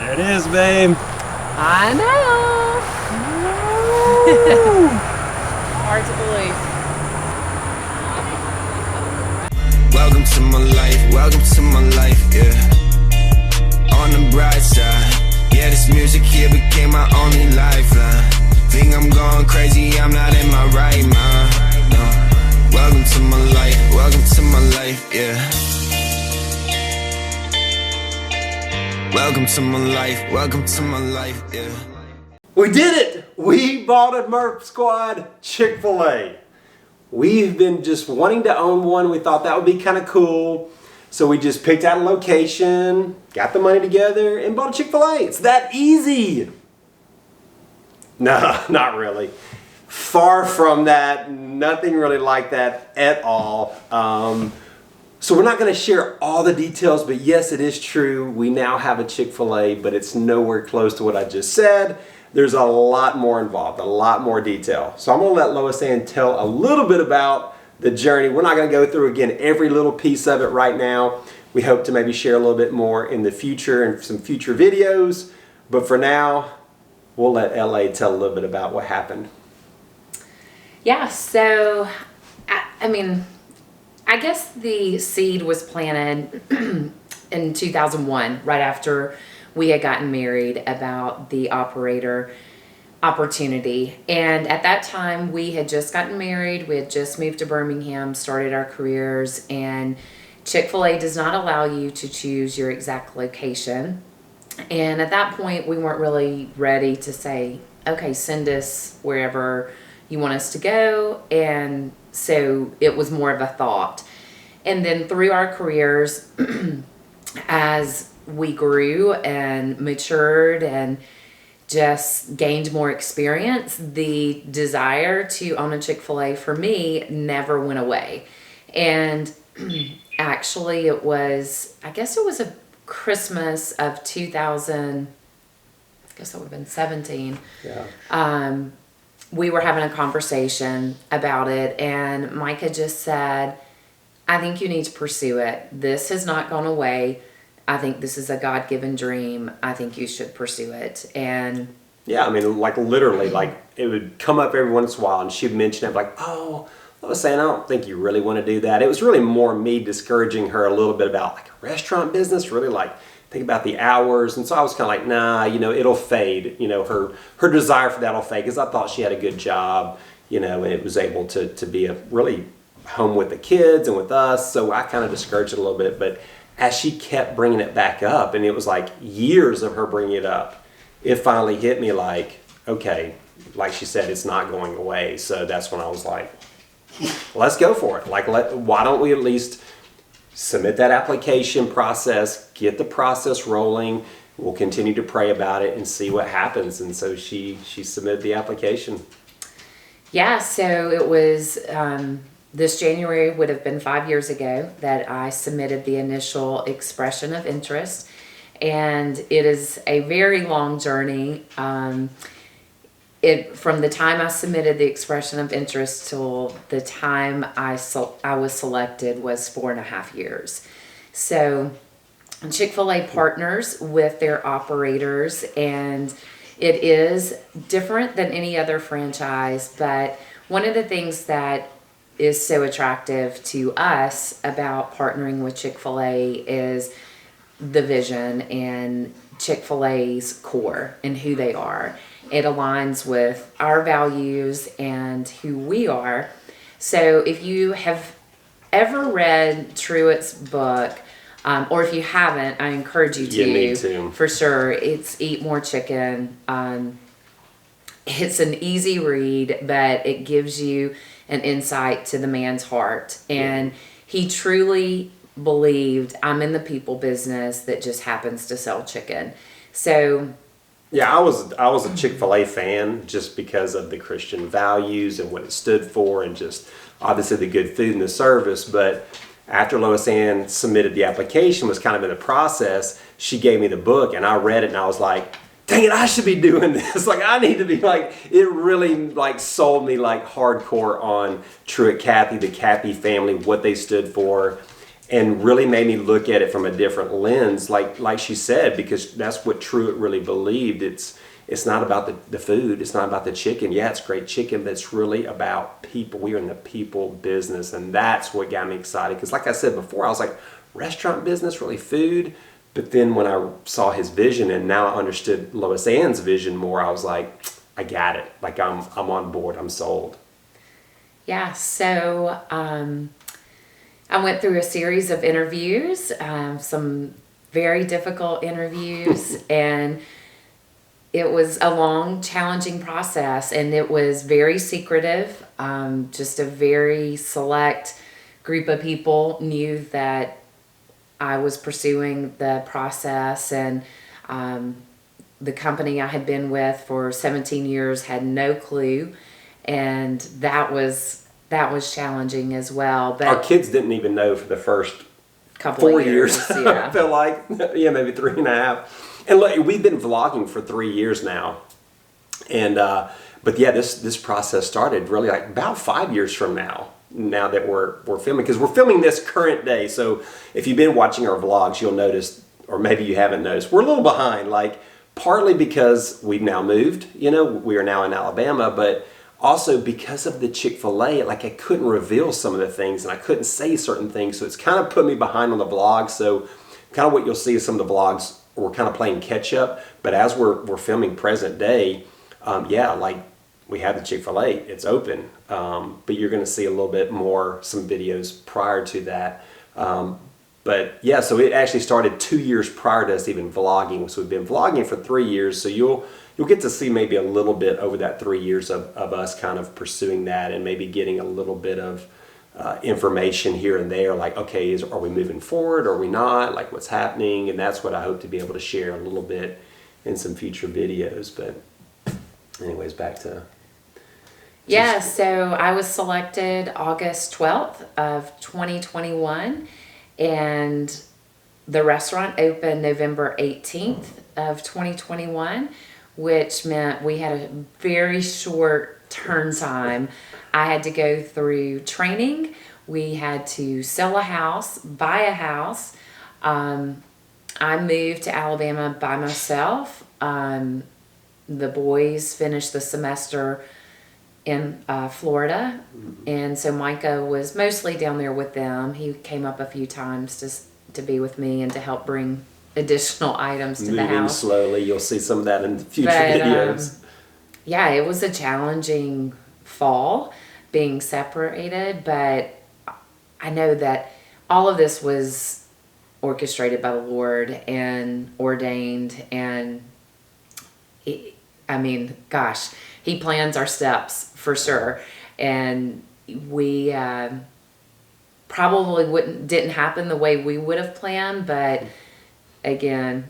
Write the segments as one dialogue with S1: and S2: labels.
S1: There it is, babe.
S2: I know. Hard to believe.
S3: Welcome to my life, welcome to my life, yeah. On the bright side, yeah, this music here became my only lifeline. Think I'm going crazy, I'm not in my right mind, no. Welcome to my life, yeah. Welcome to my life, yeah.
S1: We did it! We bought a Murph Squad Chick-fil-A. We've been just wanting to own one. We thought that would be kind of cool. So we just picked out a location, got the money together, and bought a Chick-fil-A. It's that easy. No, not really. Far from that. Nothing really like that at all. So we're not going to share all the details, but yes, it is true. We now have a Chick-fil-A, but it's nowhere close to what I just said. There's a lot more involved, a lot more detail. So I'm going to let Lois Ann tell a little bit about the journey. We're not going to go through, again, every little piece of it right now. We hope to maybe share a little bit more in the future and some future videos. But for now, we'll let LA tell a little bit about what happened.
S2: Yeah, so, I guess the seed was planted in 2001, right after we had gotten married, about the opportunity. And at that time, we had just gotten married. We had just moved to Birmingham, started our careers, and Chick-fil-A does not allow you to choose your exact location. And at that point, we weren't really ready to say, okay, send us wherever you want us to go. And so it was more of a thought. And then through our careers, as we grew and matured and just gained more experience, the desire to own a Chick-fil-A for me never went away. And actually it was a Christmas of 2000, I guess that would have been 17.
S1: Yeah.
S2: We were having a conversation about it, and Micah just said, I think you need to pursue it. This has not gone away. I think this is a God-given dream. I think you should pursue it. And
S1: yeah, I mean, like literally, like it would come up every once in a while and she'd mention it, like, oh, I was saying, I don't think you really want to do that. It was really more me discouraging her a little bit about like a restaurant business, really like think about the hours. And so I was kind of like, nah, it'll fade. Her desire for that will fade, because I thought she had a good job, and it was able to be a really home with the kids and with us. So I kind of discouraged it a little bit. But as she kept bringing it back up, and it was like years of her bringing it up, it finally hit me like, okay, like she said, it's not going away. So that's when I was like, let's go for it. Like, why don't we at least submit that application process, get the process rolling. We'll continue to pray about it and see what happens. And so she submitted the application.
S2: yeah, so it was, this January would have been 5 years ago that I submitted the initial expression of interest. And it is a very long journey. From the time I submitted the expression of interest till the time I was selected was 4.5 years. So Chick-fil-A partners with their operators, and it is different than any other franchise. But one of the things that is so attractive to us about partnering with Chick-fil-A is the vision and Chick-fil-A's core and who they are. It aligns with our values and who we are. So if you have ever read Truett's book, or if you haven't, I encourage you to.
S1: You need to.
S2: For sure. It's Eat More Chicken. It's an easy read, but it gives you an insight to the man's heart. And he truly believed, I'm in the people business that just happens to sell chicken. So
S1: yeah, I was a Chick-fil-A fan just because of the Christian values and what it stood for, and just obviously the good food and the service. But after Lois Ann submitted the application, was kind of in the process, she gave me the book and I read it and I was like, dang it, I should be doing this. Like, I need to be like, it really like sold me like hardcore on Truett Cathy, the Cathy family, what they stood for. and really made me look at it from a different lens, like she said, because that's what Truett really believed. It's not about the food, it's not about the chicken. Yeah, it's great chicken, but it's really about people. We are in the people business, and that's what got me excited. Because like I said before, I was like, restaurant business, really food? But then when I saw his vision, and now I understood Lois Ann's vision more, I was like, I got it. Like I'm on board, I'm sold.
S2: Yeah, so I went through a series of interviews, some very difficult interviews, and it was a long, challenging process, and it was very secretive. Just a very select group of people knew that I was pursuing the process, and the company I had been with for 17 years had no clue, and that was challenging as well. But
S1: our kids didn't even know for the first
S2: couple
S1: 4
S2: of years.
S1: I feel like, yeah, maybe 3.5. And look, we've been vlogging for 3 years now, and but yeah, this process started really like about 5 years from now. Now that we're filming, because we're filming this current day. So if you've been watching our vlogs, you'll notice, or maybe you haven't noticed, we're a little behind. Like partly because we've now moved. We are now in Alabama, but also because of the Chick-fil-A, like I couldn't reveal some of the things and I couldn't say certain things. So it's kind of put me behind on the vlogs. So kind of what you'll see is some of the vlogs, we're kind of playing catch up. But as we're filming present day, yeah, like we have the Chick-fil-A, it's open. But you're going to see a little bit more, some videos prior to that. But yeah, so it actually started 2 years prior to us even vlogging. So we've been vlogging for 3 years. So you'll get to see maybe a little bit over that 3 years of us kind of pursuing that, and maybe getting a little bit of information here and there, like, okay, are we moving forward? Are we not? Like what's happening? And that's what I hope to be able to share a little bit in some future videos. But anyways, back to...
S2: Yeah, so I was selected August 12th of 2021, and the restaurant opened November 18th of 2021, which meant we had a very short turn time. I had to go through training. We had to sell a house, buy a house. I moved to Alabama by myself. The boys finished the semester in Florida, and so Micah was mostly down there with them. He came up a few times just to be with me and to help bring additional items to the
S1: Moving
S2: house.
S1: slowly, you'll see some of that in future videos.
S2: Yeah, it was a challenging fall being separated, but I know that all of this was orchestrated by the Lord and ordained, and I mean, gosh, He plans our steps for sure. And we probably didn't happen the way we would have planned, but again,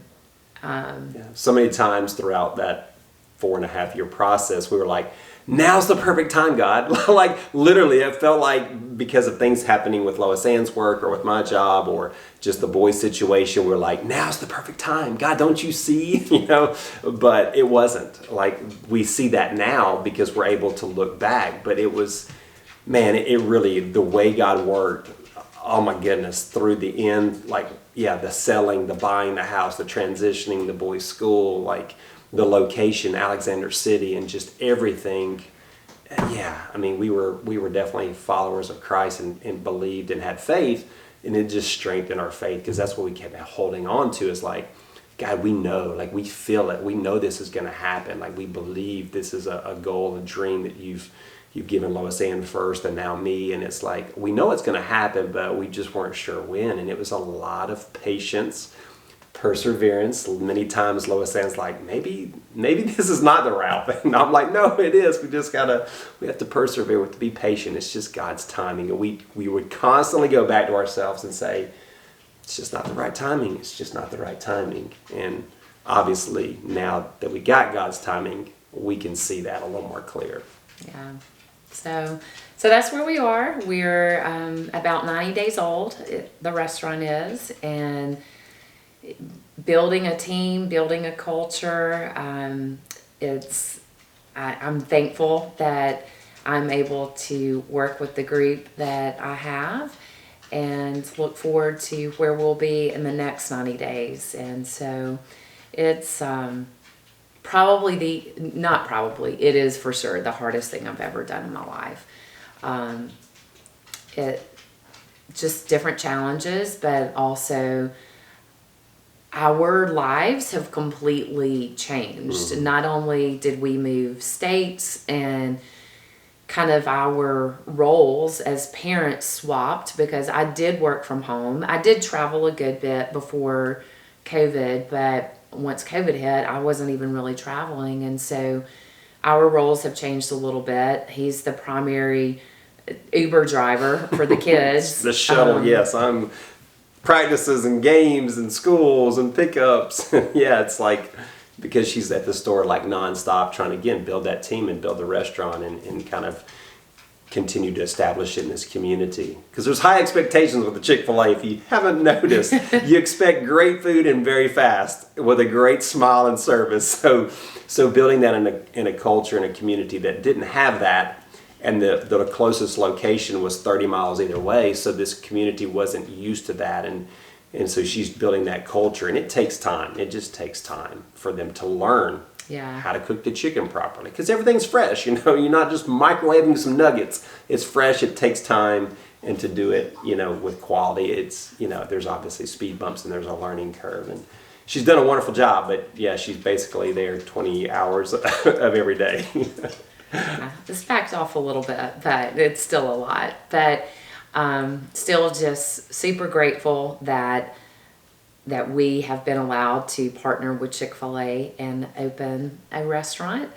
S1: Yeah. So many times throughout that 4.5 year process, we were like, now's the perfect time, God. Like literally, it felt like because of things happening with Lois Ann's work or with my job or just the boys' situation, we were like, now's the perfect time. God, don't you see? But it wasn't. Like we see that now because we're able to look back. But it was, man, it really, the way God worked, oh my goodness, through the end, like, yeah, the selling, the buying the house, the transitioning, the boys' school, like the location, Alexander City, and just everything. Yeah, I mean, we were definitely followers of Christ and believed and had faith, and it just strengthened our faith, because that's what we kept holding on to, is like, God, we know, like we feel it, we know this is going to happen, like we believe this is a goal, a dream that you've given Lois Ann first and now me, and it's like, we know it's going to happen, but we just weren't sure when. And it was a lot of patience, perseverance. Many times Lois Ann's like, maybe this is not the route. And I'm like, no, it is. We have to persevere, we have to be patient. It's just God's timing. And we would constantly go back to ourselves and say, it's just not the right timing. It's just not the right timing. And obviously now that we got God's timing, we can see that a little more clear.
S2: yeah. So that's where we are. We're about 90 days old, the restaurant is, and building a team, building a culture. I'm thankful that I'm able to work with the group that I have, and look forward to where we'll be in the next 90 days. And so it's it is for sure the hardest thing I've ever done in my life. It just different challenges, but also our lives have completely changed. Not only did we move states and kind of our roles as parents swapped, because I did work from home. I did travel a good bit before COVID, but once COVID hit, I wasn't even really traveling. And so our roles have changed a little bit. He's the primary Uber driver for the kids.
S1: The shuttle, yes. I'm practices and games and schools and pickups. Yeah, it's like, because she's at the store like nonstop trying to, again, build that team and build the restaurant and kind of continue to establish it in this community. Because there's high expectations with the Chick-fil-A. If you haven't noticed, you expect great food and very fast with a great smile and service. So building that in a culture and a community that didn't have that, and the closest location was 30 miles either way, so this community wasn't used to that, and so she's building that culture, and it takes time. It just takes time for them to learn how to cook the chicken properly, because everything's fresh. You're not just microwaving some nuggets. It's fresh. It takes time, and to do it, with quality, it's there's obviously speed bumps and there's a learning curve, and she's done a wonderful job. But yeah, she's basically there 20 hours of every day.
S2: This backed off a little bit, but it's still a lot. But still just super grateful that we have been allowed to partner with Chick-fil-A and open a restaurant.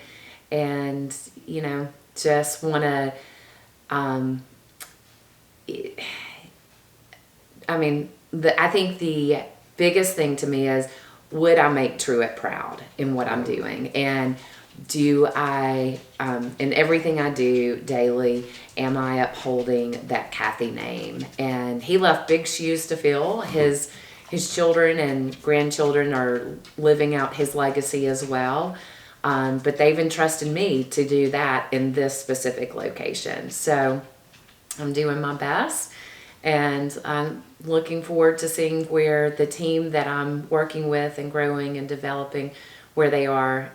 S2: And, just want to, I think the biggest thing to me is, would I make Truett proud in what I'm doing? And do I, in everything I do daily, am I upholding that Kathy name? And he left big shoes to fill. His children and grandchildren are living out his legacy as well. But they've entrusted me to do that in this specific location. So I'm doing my best, and I'm looking forward to seeing where the team that I'm working with and growing and developing, where they are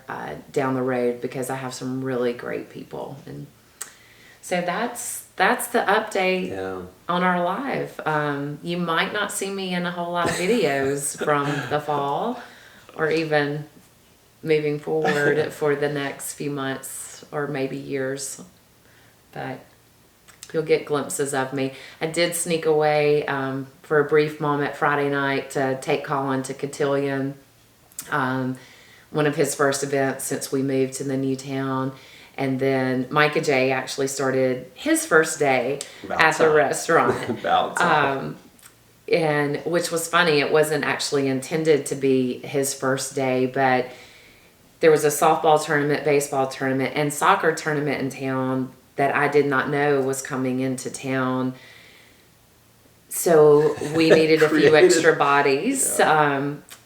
S2: down the road, because I have some really great people. And so that's the update on our live. You might not see me in a whole lot of videos from the fall, or even moving forward for the next few months or maybe years, but you'll get glimpses of me. I did sneak away for a brief moment Friday night to take Colin to Cotillion, one of his first events since we moved to the new town. And then Micah J actually started his first day at the restaurant. And which was funny. It wasn't actually intended to be his first day, but there was a softball tournament, baseball tournament, and soccer tournament in town that I did not know was coming into town. So we needed a few extra bodies.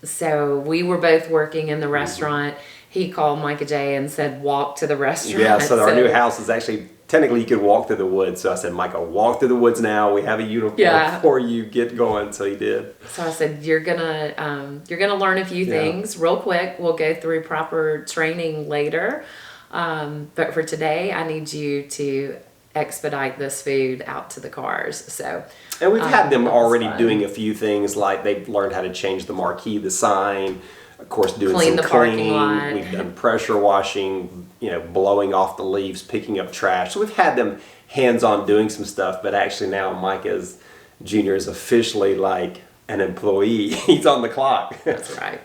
S2: So we were both working in the restaurant. He called Micah J and said, walk to the restaurant.
S1: Yeah, so our new house is actually, technically you could walk through the woods. So I said, Micah, walk through the woods now. We have a uniform before you get going. So he did. So
S2: I said, you're gonna learn a few things real quick. We'll go through proper training later. But for today, I need you to expedite this food out to the cars. So,
S1: and we've had them already doing a few things, like they've learned how to change the marquee, the sign, of course, doing
S2: clean
S1: some
S2: the parking lot.
S1: We've done pressure washing, blowing off the leaves, picking up trash. So we've had them hands-on doing some stuff, but actually now Micah's Junior is officially like an employee. He's on the clock.
S2: That's right.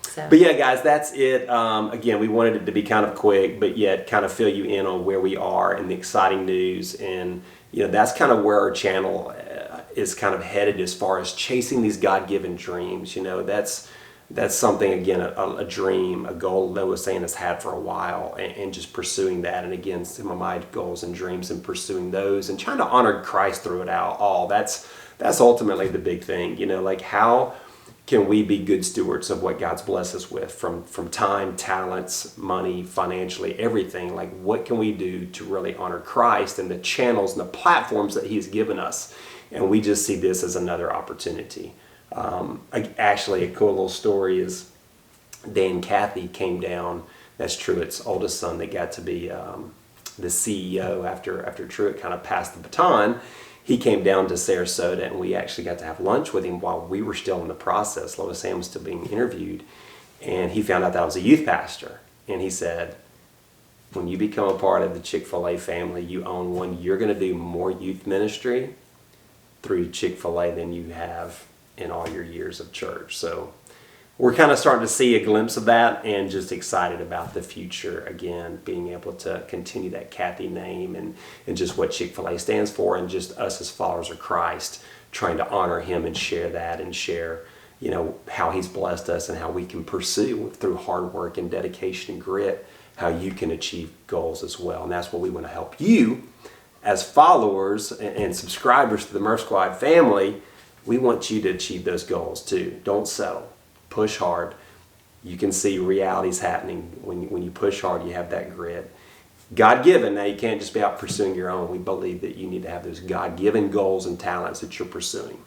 S2: So.
S1: But yeah, guys, that's it. Again, we wanted it to be kind of quick, but yet kind of fill you in on where we are and the exciting news. And, that's kind of where our channel is kind of headed as far as chasing these God-given dreams. That's something, again, a dream, a goal that was saying has had for a while, and just pursuing that. And again, some of my goals and dreams and pursuing those and trying to honor Christ through it all. That's ultimately the big thing. Like, how can we be good stewards of what God's blessed us with, from time, talents, money, financially, everything? Like, what can we do to really honor Christ and the channels and the platforms that He's given us? And we just see this as another opportunity. Actually, a cool little story is Dan and Kathy came down. That's Truett's oldest son that got to be the CEO after Truett kind of passed the baton. He came down to Sarasota, and we actually got to have lunch with him while we were still in the process. Lois Ann was still being interviewed, and he found out that I was a youth pastor. And he said, when you become a part of the Chick-fil-A family, you own one, you're going to do more youth ministry through Chick-fil-A than you have in all your years of church. So we're kind of starting to see a glimpse of that, and just excited about the future, again, being able to continue that Kathy name and just what Chick-fil-A stands for, and just us as followers of Christ trying to honor him and share that, and share, you know, how he's blessed us and how we can pursue through hard work and dedication and grit, how you can achieve goals as well. And that's what we want to help you as followers and subscribers to the Murph Squad family. We want you to achieve those goals too. Don't settle. Push hard. You can see reality's happening. When you push hard, you have that grit. God-given. Now, you can't just be out pursuing your own. We believe that you need to have those God-given goals and talents that you're pursuing.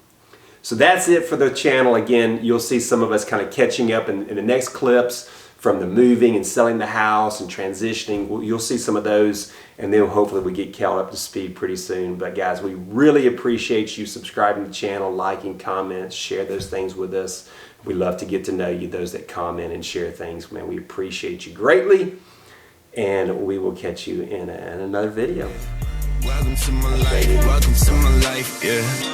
S1: So that's it for the channel. Again, you'll see some of us kind of catching up in the next clips from the moving and selling the house and transitioning. You'll see some of those, and then hopefully we get Cal up to speed pretty soon. But guys, we really appreciate you subscribing to the channel, liking, comments, share those things with us. We love to get to know you, those that comment and share things. Man, we appreciate you greatly, and we will catch you in another video.
S3: Welcome to my life, welcome to my life, yeah.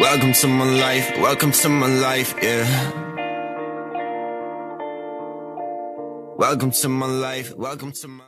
S3: Welcome to my life, welcome to my life, yeah. Welcome to my life, welcome to my